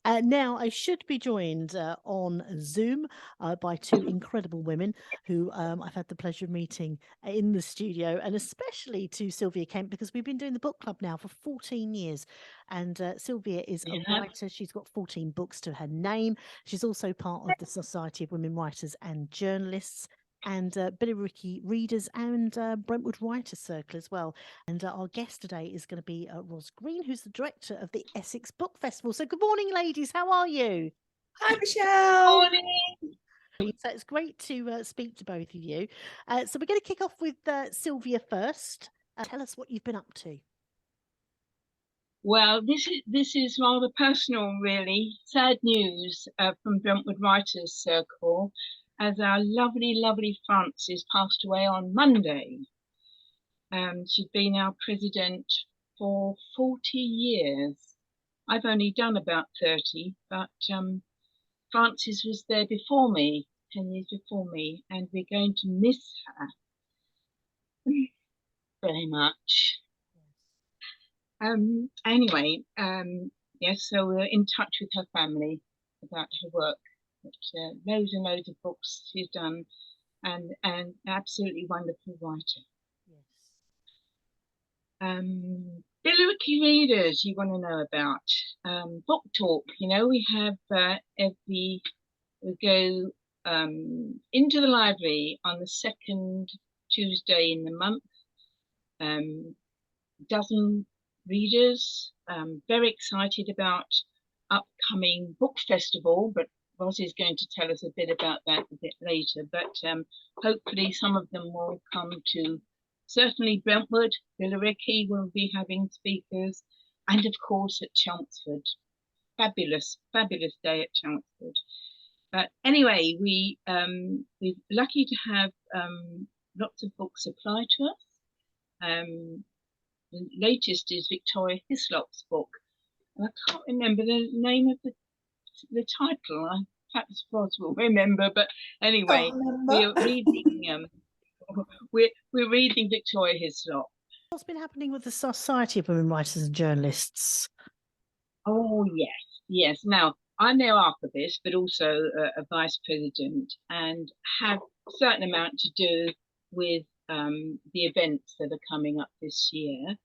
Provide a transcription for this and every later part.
Now, I should be joined on Zoom by two incredible women who I've had the pleasure of meeting in the studio, and especially to Sylvia Kemp, because we've been doing the book club now for 14 years. And Sylvia is a Yeah. writer. She's got 14 books to her name. She's also part of the Society of Women Writers and Journalists, and Billericay Readers, and Brentwood Writers Circle as well. And our guest today is going to be Ros Green, who's the director of the Essex Book Festival. So good morning, ladies. How are you? Hi, Michelle. Morning. So it's great to speak to both of you. So we're going to kick off with Sylvia first. Tell us what you've been up to. Well, this is rather personal, really. Sad news from Brentwood Writers Circle, as our lovely Frances passed away on Monday. She'd been our president for 40 years. I've only done about 30, but Frances was there before me, 10 years before me, and we're going to miss her very much. Anyway, yes, so we're in touch with her family about her work. But, loads and loads of books she's done, and an absolutely wonderful writer. Yes. Billericay Readers, you want to know about. Book talk, you know, we have we go into the library on the second Tuesday in the month. Dozen readers, very excited about upcoming book festival, but Ros is going to tell us a bit about that a bit later. But hopefully some of them will come to certainly Brentwood. Billericay will be having speakers, and of course at Chelmsford. Fabulous day at Chelmsford. Anyway, we're lucky to have lots of books applied to us. The latest is Victoria Hislop's book, and I can't remember the name of the title. Perhaps Ros will remember, but anyway, we're reading we're reading Victoria Hislop. What's been happening with the Society of Women Writers and Journalists? Oh yes. Now I'm their archivist, but also a vice president, and have a certain amount to do with the events that are coming up this year.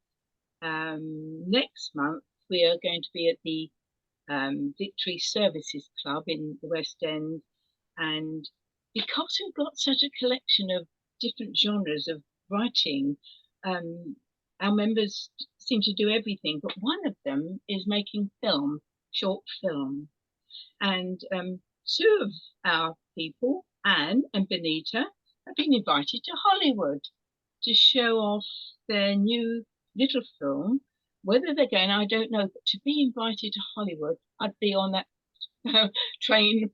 Next month we are going to be at the Victory Services Club in the West End, and because we've got such a collection of different genres of writing, our members seem to do everything, but one of them is making short film, and two of our people, Anne and Benita, have been invited to Hollywood to show off their new little film. Whether they're going, I don't know, but to be invited to Hollywood, I'd be on that plane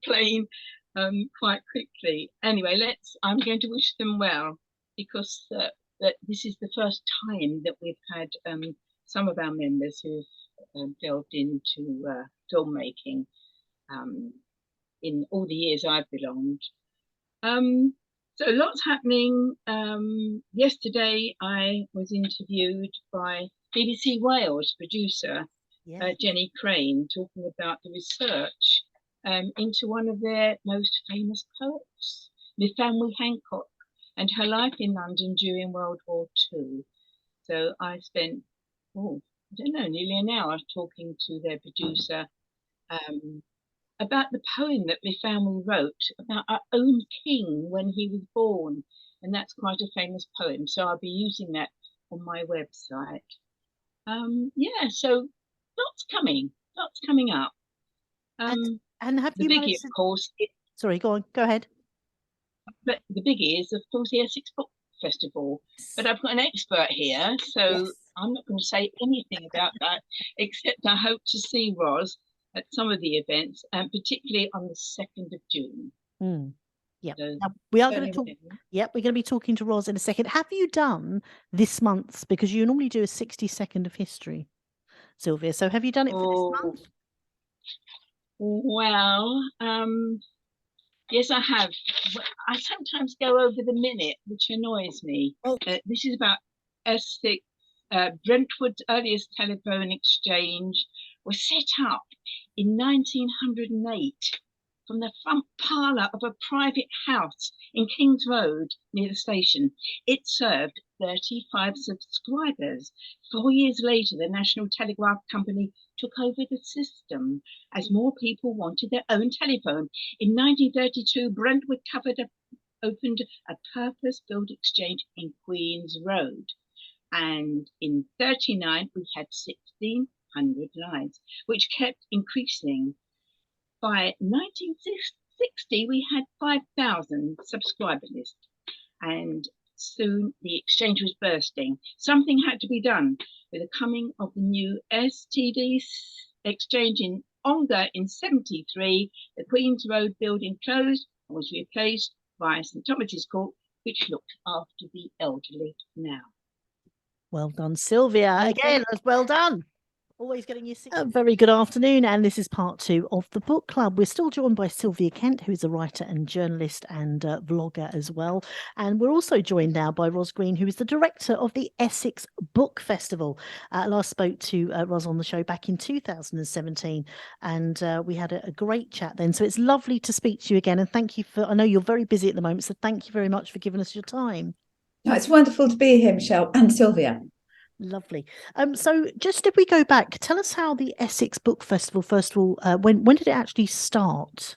quite quickly. Anyway, I'm going to wish them well, because that this is the first time that we've had some of our members who've delved into filmmaking in all the years I've belonged. So lots happening. Yesterday I was interviewed by BBC Wales producer Jenny Crane, talking about the research into one of their most famous poets, Fanny Hancock, and her life in London during World War II. So I spent, nearly an hour talking to their producer about the poem that Fanny wrote about our own king when he was born, and that's quite a famous poem. So I'll be using that on my website. So lots coming up. And have the you biggie, of course. Sorry, go ahead. But the biggie is, of course, the Essex Book Festival. But I've got an expert here, so I'm not going to say anything about that, except I hope to see Ros at some of the events, and particularly on the 2nd of June. Yeah, so, we are going to talk. Yep, we're going to be talking to Ros in a second. Have you done this month's? Because you normally do a 60-second of history, Sylvia. So have you done it for this month? Well, yes, I have. I sometimes go over the minute, which annoys me. This is about Essex. Brentwood's earliest telephone exchange was set up in 1908 from the front parlour of a private house in King's Road near the station. It served 35 subscribers. 4 years later, the National Telegraph Company took over the system as more people wanted their own telephone. In 1932, Brentwood opened a purpose-built exchange in Queen's Road. And in 1939, we had 1,600 lines, which kept increasing. By 1960, we had 5,000 subscriber list, and soon the exchange was bursting. Something had to be done with the coming of the new STD exchange in Ongar in 1973. The Queen's Road building closed and was replaced by St Thomas's Court, which looked after the elderly now. Well done, Sylvia. Again, well done. Always getting you a very good afternoon, and this is part 2 of the book club. We're still joined by Sylvia Kent, who is a writer and journalist and vlogger as well. And we're also joined now by Ros Green, who is the director of the Essex Book Festival. Last spoke to Ros on the show back in 2017, and we had a great chat then. So it's lovely to speak to you again, and thank you I know you're very busy at the moment, so thank you very much for giving us your time. No, it's wonderful to be here, Michelle and Sylvia. Lovely. So just if we go back, tell us how the Essex Book Festival, first of all, when did it actually start?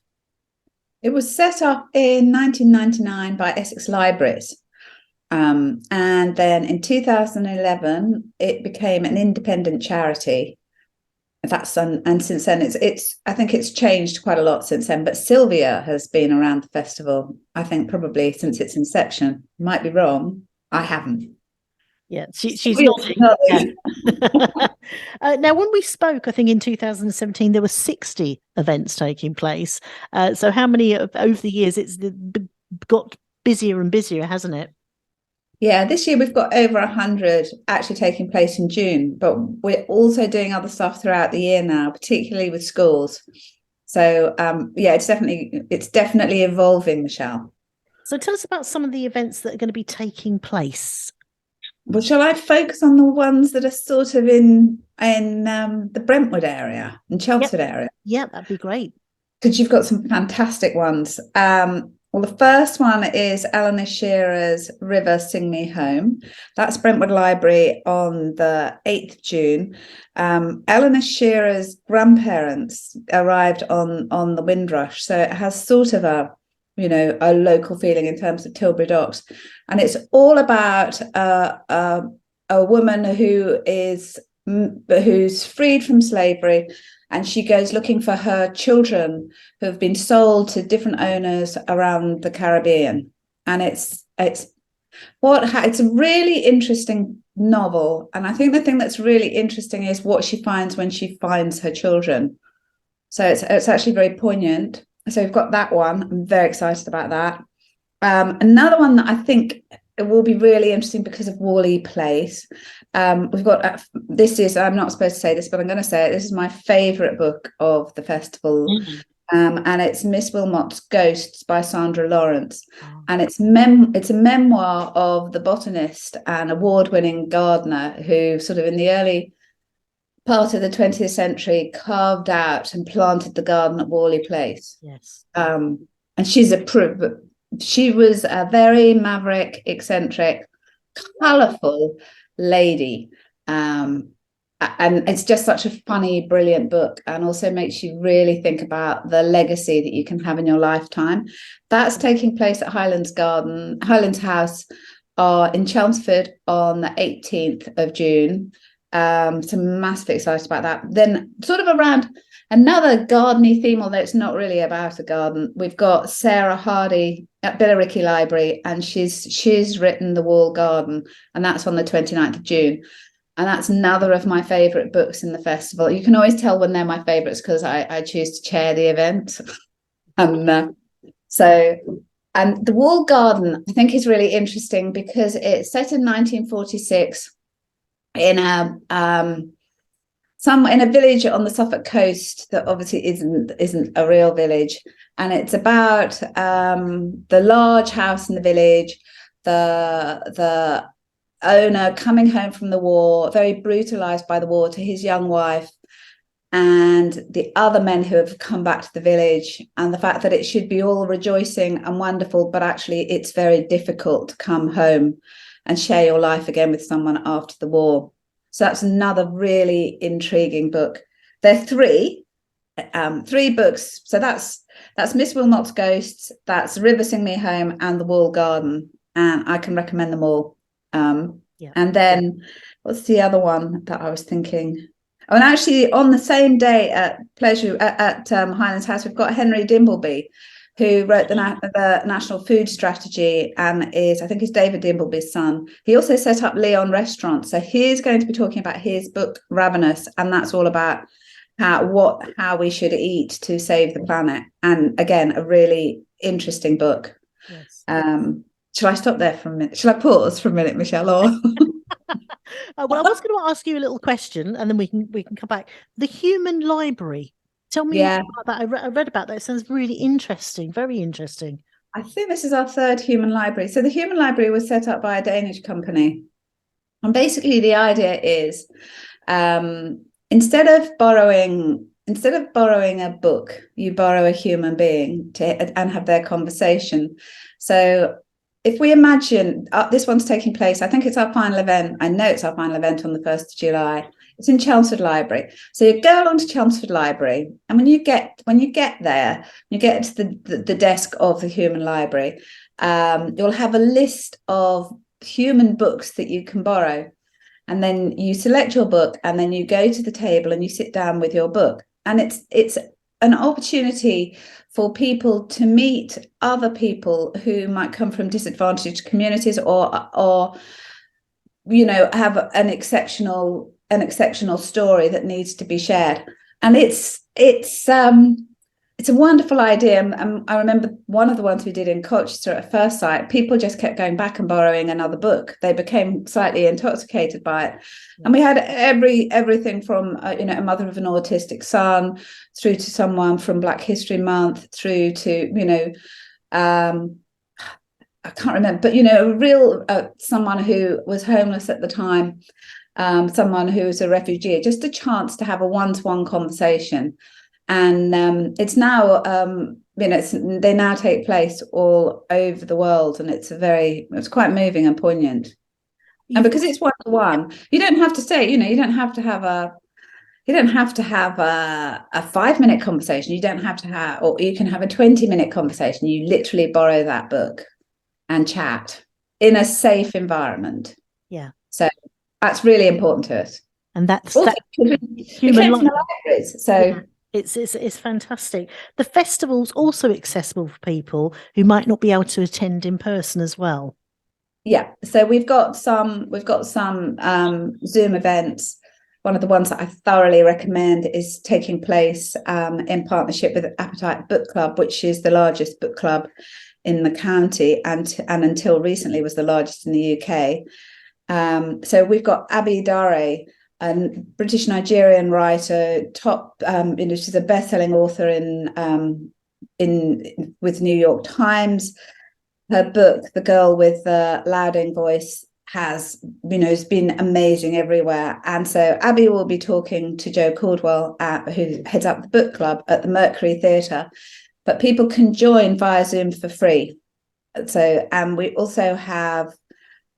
It was set up in 1999 by Essex Libraries. And then in 2011, it became an independent charity. And since then, I think it's changed quite a lot since then. But Sylvia has been around the festival, I think, probably since its inception. Might be wrong. I haven't. Yeah, she's nodding. Yeah. Now, when we spoke, I think in 2017, there were 60 events taking place. So how many over the years? It's got busier and busier, hasn't it? Yeah, this year we've got over 100 actually taking place in June, but we're also doing other stuff throughout the year now, particularly with schools. So yeah, it's definitely evolving, Michelle. So tell us about some of the events that are going to be taking place. Well, shall I focus on the ones that are sort of in the Brentwood area and Chelmsford area? Yeah, that'd be great. Because you've got some fantastic ones. Well, the first one is Eleanor Shearer's River Sing Me Home. That's Brentwood Library on the 8th of June. Eleanor Shearer's grandparents arrived on the Windrush, so it has sort of a local feeling in terms of Tilbury Docks. And it's all about a woman who's freed from slavery, and she goes looking for her children who have been sold to different owners around the Caribbean. And it's a really interesting novel. And I think the thing that's really interesting is what she finds when she finds her children. So it's actually very poignant. So we've got that one. I'm very excited about that. Another one that I think it will be really interesting because of Whalley Place. We've got I'm not supposed to say this, but I'm going to say it. This is my favourite book of the festival. Mm-hmm. And it's Miss Wilmot's Ghosts by Sandra Lawrence. Oh. And it's a memoir of the botanist and award-winning gardener who sort of in the early part of the 20th century carved out and planted the garden at Whalley Place. Yes. And she was a very maverick, eccentric, colourful lady. And it's just such a funny, brilliant book, and also makes you really think about the legacy that you can have in your lifetime. That's taking place at Highlands House in Chelmsford on the 18th of June. So I'm massively excited about that. Then sort of around another gardeny theme, although it's not really about a garden, we've got Sarah Hardy at Billericay Library, and she's written The Wall Garden, and that's on the 29th of June. And that's another of my favourite books in the festival. You can always tell when they're my favourites because I choose to chair the event. And The Wall Garden, I think, is really interesting because it's set in 1946 in a village on the Suffolk coast that obviously isn't a real village, and it's about the large house in the village, the owner coming home from the war, very brutalized by the war, to his young wife, and the other men who have come back to the village, and the fact that it should be all rejoicing and wonderful, but actually it's very difficult to come home and share your life again with someone after the war. So that's another really intriguing book. There are three books. So that's Miss Wilmot's Ghosts, that's River Sing Me Home, and The Walled Garden, and I can recommend them all. And then what's the other one that I was thinking? Oh, and actually on the same day at Highlands House, we've got Henry Dimbleby, who wrote the National Food Strategy and I think is David Dimbleby's son. He also set up Leon Restaurant. So he's going to be talking about his book Ravenous, and that's all about how we should eat to save the planet. And again, a really interesting book. Yes. Shall I stop there for a minute? Shall I pause for a minute, Michelle? Or Well, I was going to ask you a little question, and then we can come back. The Human Library. Tell me more about that. I read about that. It sounds really interesting. Very interesting. I think this is our third Human Library. So the Human Library was set up by a Danish company, and basically the idea is, instead of borrowing a book, you borrow a human being and have their conversation. So if we imagine this one's taking place, I think it's our final event. I know it's our final event on the 1st of July. It's in Chelmsford Library. So you go along to Chelmsford Library, and when you get there, you get to the desk of the Human Library. You'll have a list of human books that you can borrow. And then you select your book, and then you go to the table and you sit down with your book. And it's an opportunity for people to meet other people who might come from disadvantaged communities or have an exceptional story that needs to be shared. And it's a wonderful idea. And I remember one of the ones we did in Colchester at first sight, people just kept going back and borrowing another book. They became slightly intoxicated by it. And we had everything from, a mother of an autistic son through to someone from Black History Month through to, I can't remember, but, a real someone who was homeless at the time, someone who was a refugee, just a chance to have a one-to-one conversation. And it's now, they now take place all over the world, and it's quite moving and poignant. And because it's one-to-one, you don't have to say, you don't have to have a 5-minute conversation. You don't have to have, or you can have a 20-minute conversation. You literally borrow that book and chat in a safe environment. Yeah. So that's really important to us. And that's also, human libraries. So. Yeah. It's fantastic. The festival's also accessible for people who might not be able to attend in person as well. Yeah, so we've got some Zoom events. One of the ones that I thoroughly recommend is taking place in partnership with Appetite Book Club, which is the largest book club in the county and until recently was the largest in the UK. So we've got Abi Dare, a British Nigerian writer, she's a best-selling author with New York Times. Her book, The Girl with the Louding Voice, has been amazing everywhere. And so Abby will be talking to Joe Caldwell, who heads up the book club at the Mercury Theatre, but people can join via Zoom for free. So, and we also have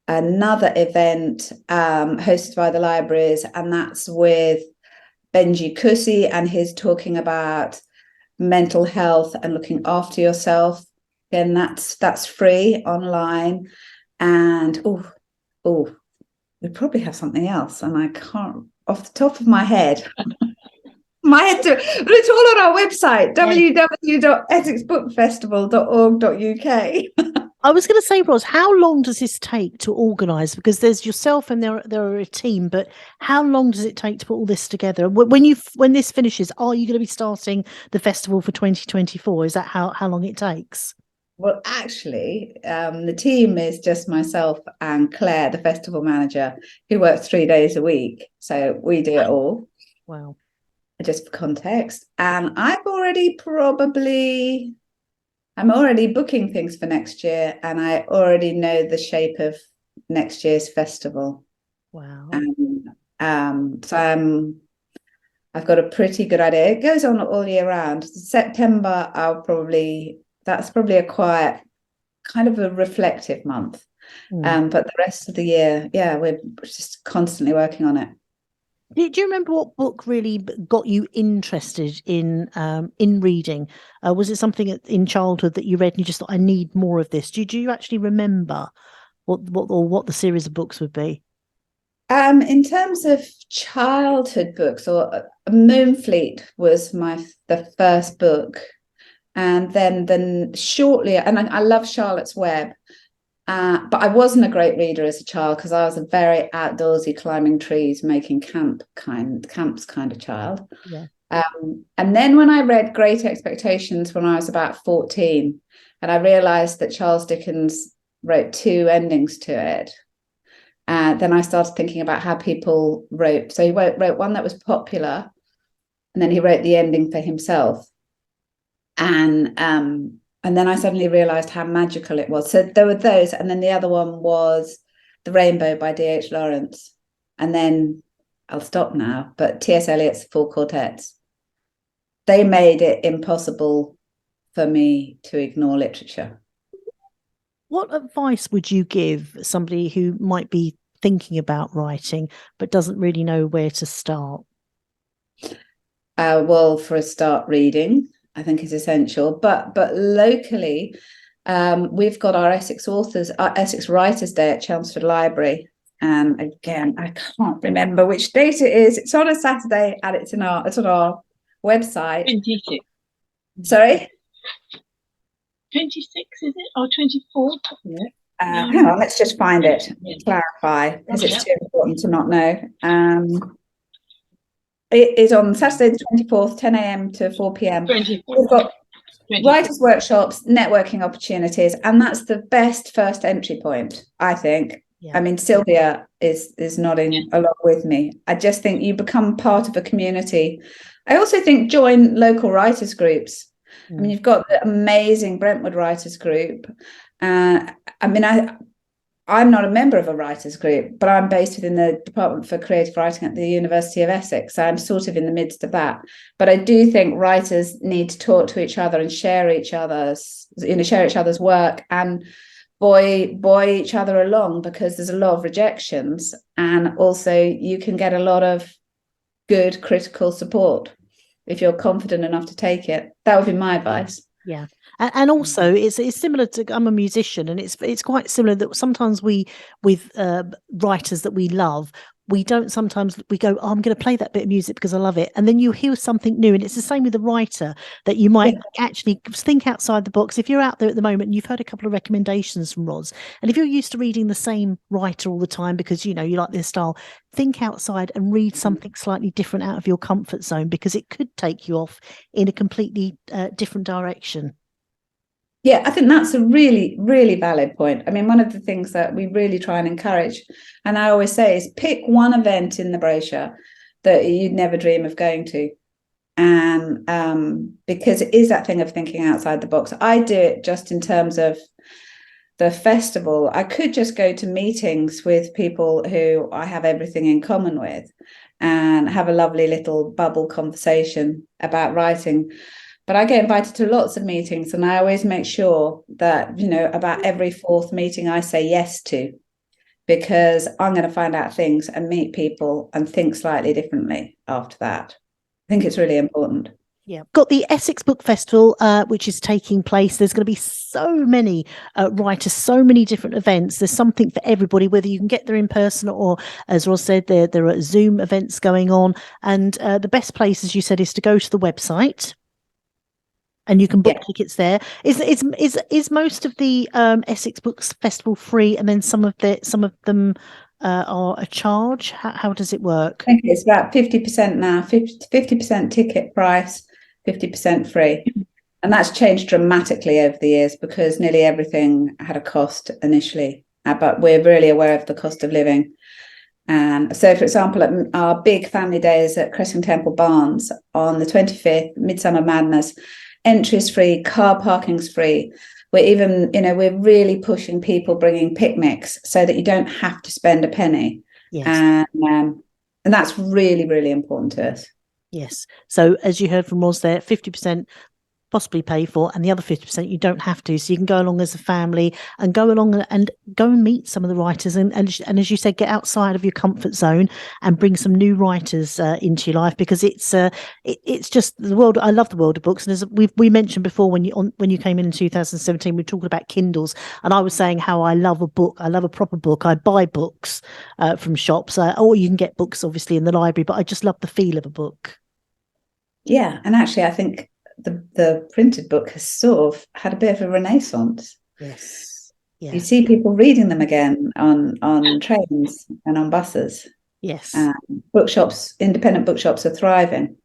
another event hosted by the libraries, and that's with Benji Kusi, and he's talking about mental health and looking after yourself. Again, that's free online. And we probably have something else, and I can't off the top of my head. But it's all on our website, www.essexbookfestival.org.uk. I was going to say, Ros, how long does this take to organise? Because there's yourself and there are a team, but how long does it take to put all this together? When this finishes, are you going to be starting the festival for 2024? Is that how long it takes? Well, actually, the team is just myself and Claire, the festival manager, who works 3 days a week. So we do it all. Wow. Just for context. And I'm already booking things for next year, and I already know the shape of next year's festival. Wow. So I've got a pretty good idea. It goes on all year round. September, that's probably a quiet, kind of a reflective month. But the rest of the year, yeah, we're just constantly working on it. Do you remember what book really got you interested in reading? Was it something in childhood that you read and you just thought, I need more of this? Do you actually remember what the series of books would be? In terms of childhood books, or Moonfleet was the first book, and then shortly, and I love Charlotte's Web. But I wasn't a great reader as a child because I was a very outdoorsy, climbing trees, making camps kind of child. Yeah. And then when I read Great Expectations when I was about 14, and I realised that Charles Dickens wrote 2 endings to it, then I started thinking about how people wrote. So he wrote one that was popular, and then he wrote the ending for himself. And then I suddenly realised how magical it was. So there were those, and then the other one was The Rainbow by D.H. Lawrence. And then I'll stop now, but T.S. Eliot's 4 Quartets. They made it impossible for me to ignore literature. What advice would you give somebody who might be thinking about writing but doesn't really know where to start? Well, for a start, reading, I think, is essential. But locally, we've got our Essex Writers' Day at Chelmsford Library. And again, I can't remember which date it is. It's on a Saturday, and it's on our website. 26. Sorry? 26, is it? Or 24? Hang on, let's just find it. Clarify, because it's too important to not know. It is on Saturday the 24th, 10 a.m. to 4 p.m. 24. We've got writers' workshops, networking opportunities, and that's the best first entry point, I think. Yeah. I mean, Sylvia is nodding along with me. I just think you become part of a community. I also think join local writers' groups. I mean, you've got the amazing Brentwood Writers Group. I'm not a member of a writers group, but I'm based within the Department for Creative Writing at the University of Essex. So I'm sort of in the midst of that. But I do think writers need to talk to each other and share each other's work and buoy each other along, because there's a lot of rejections, and also you can get a lot of good critical support if you're confident enough to take it. That would be my advice. Yeah. And also it's similar to, I'm a musician, and it's quite similar that sometimes with writers that we love, we go, oh, I'm going to play that bit of music because I love it. And then you hear something new. And it's the same with the writer, that you might actually think outside the box. If you're out there at the moment and you've heard a couple of recommendations from Ros, and if you're used to reading the same writer all the time because, you like their style, think outside and read something slightly different out of your comfort zone, because it could take you off in a completely different direction. Yeah, I think that's a really, really valid point. I mean, one of the things that we really try and encourage, and I always say, is pick one event in the brochure that you'd never dream of going to. And because it is that thing of thinking outside the box. I do it just in terms of the festival. I could just go to meetings with people who I have everything in common with and have a lovely little bubble conversation about writing. But I get invited to lots of meetings, and I always make sure that, about every 4th meeting I say yes to, because I'm going to find out things and meet people and think slightly differently after that. I think it's really important. Yeah, got the Essex Book Festival, which is taking place. There's going to be so many writers, so many different events. There's something for everybody, whether you can get there in person or, as Ros said, there are Zoom events going on. And the best place, as you said, is to go to the website. And you can book tickets there. Is most of the Essex Books Festival free, and then some of them are a charge? How does it work? I think it's about 50% now. 50% ticket price, 50% free, and that's changed dramatically over the years because nearly everything had a cost initially. But we're really aware of the cost of living. And so, for example, at our big family days at Cressing Temple Barns on the 25th, Midsummer Madness, entry's free, car parking's free. We're even, we're really pushing people bringing picnics so that you don't have to spend a penny. Yes. And that's really, really important to us. Yes. So as you heard from Ros there, 50% possibly pay for, and the other 50% you don't have to. So you can go along as a family and go along and go and meet some of the writers, and as you said, get outside of your comfort zone and bring some new writers into your life, because it's just the world. I love the world of books, and as we mentioned before, when you came in 2017, we were talking about Kindles, and I was saying how I love a book. I love a proper book. I buy books from shops, or you can get books obviously in the library, but I just love the feel of a book. Yeah, and actually I think the printed book has sort of had a bit of a renaissance. Yes. Yeah. You see people reading them again on trains and on buses. Yes. Bookshops, independent bookshops are thriving.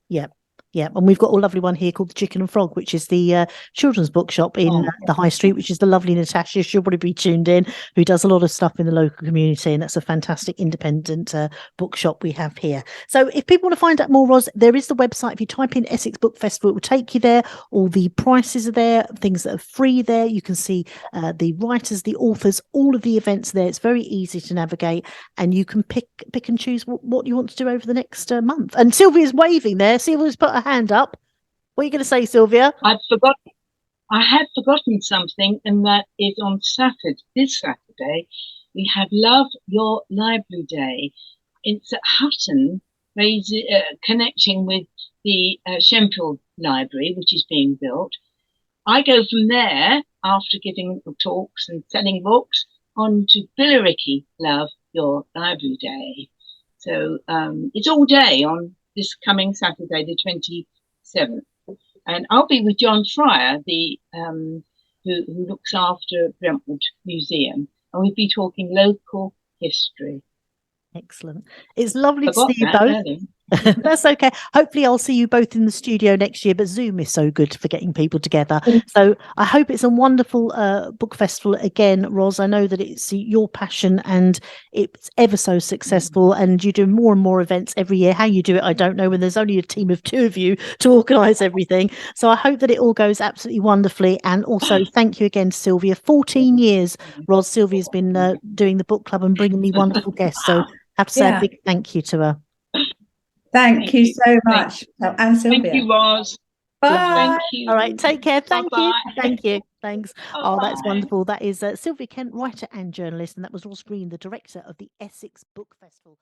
Yeah. Yeah, and we've got a lovely one here called the Chicken and Frog, which is the children's bookshop in the High Street, which is the lovely Natasha. She'll probably be tuned in, who does a lot of stuff in the local community, and that's a fantastic independent bookshop we have here. So if people want to find out more, Ros, there is the website. If you type in Essex Book Festival, it will take you there. All the prices are there, things that are free there. You can see the writers, the authors, all of the events there. It's very easy to navigate, and you can pick and choose what you want to do over the next month. And Sylvia's waving there. Sylvia's put her hand up. What are you going to say, Sylvia? I had forgotten something, and that is on this Saturday, we have Love Your Library Day. It's at Hutton, connecting with the Shenfield Library, which is being built. I go from there, after giving talks and selling books, on to Billericay Love Your Library Day. So it's all day on this coming Saturday, the 27th. And I'll be with John Fryer, who looks after Brentwood Museum, and we'll be talking local history. Excellent. It's lovely to see you both. That's okay. Hopefully I'll see you both in the studio next year, but Zoom is so good for getting people together. So I hope it's a wonderful book festival again, Ros. I know that it's your passion and it's ever so successful, and you do more and more events every year. How you do it, I don't know, when there's only a team of 2 of you to organise everything. So I hope that it all goes absolutely wonderfully. And also thank you again, Sylvia. 14 years, Ros. Sylvia's been doing the book club and bringing me wonderful guests. So I have to say a big thank you to her. Thank you so much. And Sylvia. Thank you, Ros. Bye. Thank you. All right, take care. Thank Bye-bye. you. Thank you. Thanks. Oh, that's Bye. wonderful. That is Sylvia Kent, writer and journalist, and that was Ros Green, the director of the Essex Book Festival.